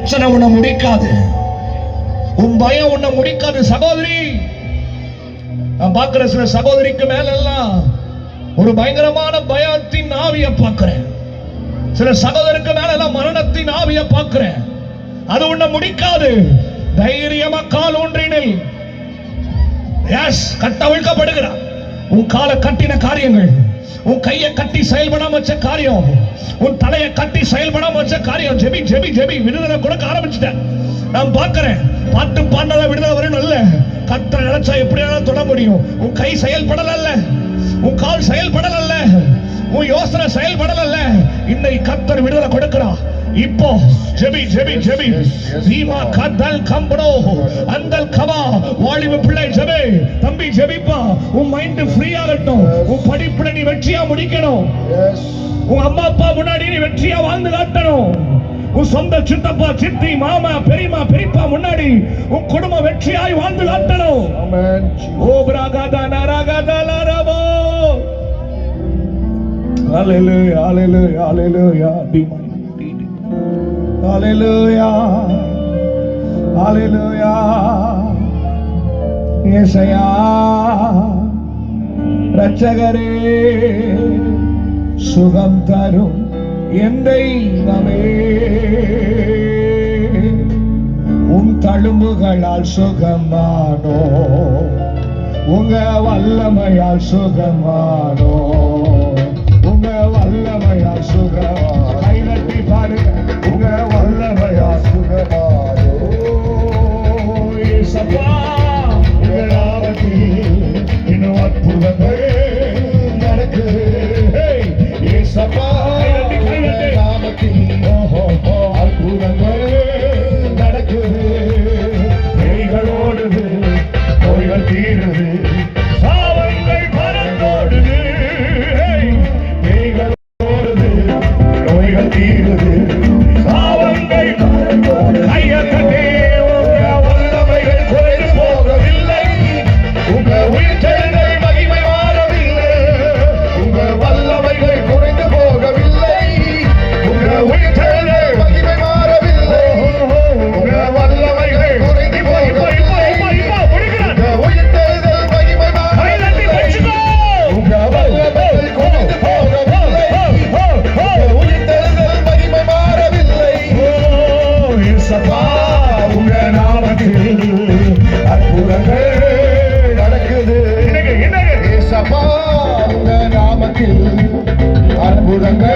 பிரச்சனை உன்னை முடிக்காது, உன் பயம் உன்னை முடிக்காது. சகோதரி, நான் பார்க்கிற சில சகோதரிக்கு மேல எல்லாம் ஒரு பயங்கரமான பயத்தின் ஆவியை பார்க்கிறேன். சில சகோதரருக்கு மேல எல்லாம் மரணத்தின் ஆவியை பார்க்கிறேன். அது உன்னை முடிக்காது. தைரியமா கால் ஒன்றினில் கட்டவிழ்க்கப்படுகிறார். உன் காலை கட்டின காரியங்கள், உன் கையை கட்டி செயல்படாம வச்ச காரியம், உன் தலையை கட்டி செயல்படாம வச்ச காரியம், ஜெபி ஜெபி ஜெபி விடுதலை கொடுக்க ஆரம்பிச்சுட்டேன். நான் பார்க்கிறேன். பாட்டு பாண்டதா விடுதலை வரணும் இல்ல, கத்த நினைச்சா எப்படியாவது தொட முடியும். உன் கை செயல்படல, உன் கால் செயல்படல, உன் யோசனை செயல்படல. இன்னைக்கு கத்தர் விடுதலை கொடுக்கிறார். இப்போ ஜெபி ஜெபி ஜெபி தீமா கதல் கம்படோ அந்தல் கவா வாலிப பிள்ளை ஜெபே தம்பி ஜெபிப்பா. உன் மைண்ட் ஃப்ரீ ஆகட்டும். உன் படிப்புல நீ வெற்றியா முடிக்கணும். உன் அம்மா அப்பா முன்னாடி நீ வெற்றியா வாழ்ந்து காட்டணும். உன் சொந்த சித்தப்பா சித்தி மாமா பெரியமா பெரியப்பா முன்னாடி உன் குடும்பம் வெற்றியாய் வாழ்ந்து காட்டணும். ஓ பிராகாதா நராகாதா லாரவோ. ஹalleluya hallelujah hallelujah hallelujah hallelujah. இயேசையா இரட்சகரே, சுகம் தரும் என் தெய்வமே, உன் தழும்புகளால் சுகமானோ, உங்க வல்லமையால் சுகமானோ, உங்க வல்லமையால் சுகமானோ. கைதட்டி பாருங்க. உங்க வல்லமையால் சுகமானோ. இயேசப்பா, உங்க நாமத்தில் இன்னும் அற்புதங்கள் நடக்குது. இயேசப்பா, உங்க நாமத்தில் அற்புதங்கள் நடக்குது. பேய்கள் ஓடுது, நோய்கள் தீருது, சாவங்கள் பறந்தோடுது. பேய்கள் ஓடுது, நோய்கள் தீருது, சாவங்கள் பறந்தோடுது. கையத்தே உங்க வல்லமைகள் குறைந்து போகவில்லை. உங்க உயிர்த்தெழுதல் மகிமை மாறவில்லை. உங்க வல்லமைகள் குறைந்து போகவில்லை. உங்க உயிர்த்தெழுதல் மகிமை மாறவில்லை. உங்க வல்லமைகள் குறைந்து போகவில்லை. உங்க உயிர்த்தெழுதல் மகிமை மாறவில்லை. உங்க வல்லமைகள் குறைந்து போகவில்லை. உங்க உயிர்த்தெழுதல் மகிமை மாறவில்லை. இயேசப்பா, உங்க நாமத்தில் அற்புதங்கள் நடக்குது. இயேசப்பா, உங்க நாமத்தில் அற்புதங்கள்